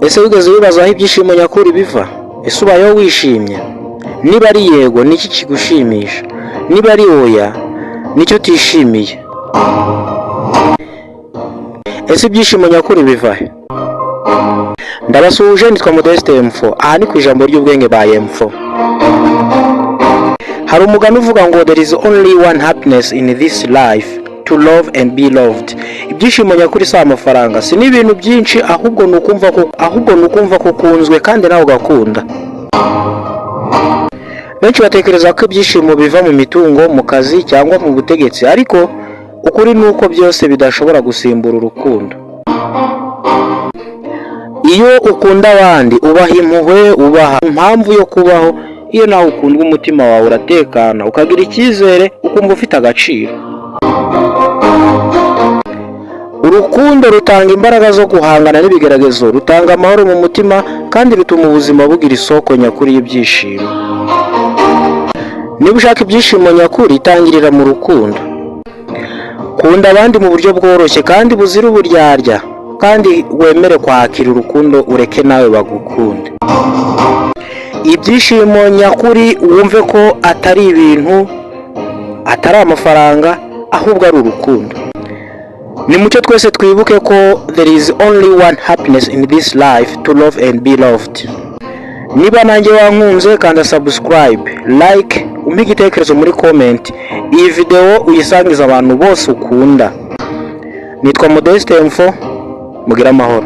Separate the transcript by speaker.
Speaker 1: Ese wigeze wibaza aho ibyishimo nyakuri biva? Ese ubayeho wishimye? Niba ari yego, niki kigushimisha? Niba ari oya, nicyo utishimiye? Ese ibyishimo nyakuri biva he? Ndabasuhuje, nitwa Modeste M4. Aha ni ku ijambo ry'ubwenge ba M4. Hari umugani uvuga ngo there is only one happiness in this life, to love and be loved. Ibyishimo nyakuri si amafaranga, si n'ibintu byinshi, ahubwo nukumva ko ukunzwe kandi nawe ugakunda. Benshi batekereza ko ibyishimo biva mu mitungo, mu kazi cyangwa mu butegetsi, ariko ukuri nuko byose bidashobora gusimbura urukundo. Iyo ukunda abandi, ubaha impuhwe, ubaha impamvu yo kubaho. Iyo nawe ukundwa, umutima wawe uratekana, ukagira icyizere, ukumva ufite agaciro. Urukundo rutanga imbaraga zo guhangana n'ibigeragezo, rutanga amahoro mu mutima, kandi rutuma ubuzima bugira isoko nyakuri y'ibyishimo. Niba ushaka ibyishimo nyakuri, itangirira mu rukundo. Kunda abandi mu buryo bworoshye kandi buzira uburyarya, kandi wemere kwakira urukundo, ureke nawe bagukunde. Ibyishimo nyakuri wumve ko atari ibintu, atari amafaranga, ahubwo ari urukundo. Nimucyo twese twibuke ko there is only one happiness in this life, to love and be loved. Niba nanjye wankunze, kanda subscribe, like, umpe igitekerezo muri comment. Iyi video uyisangiza abantu bose ukunda. Nitwa Modeste M4, mugira amahoro.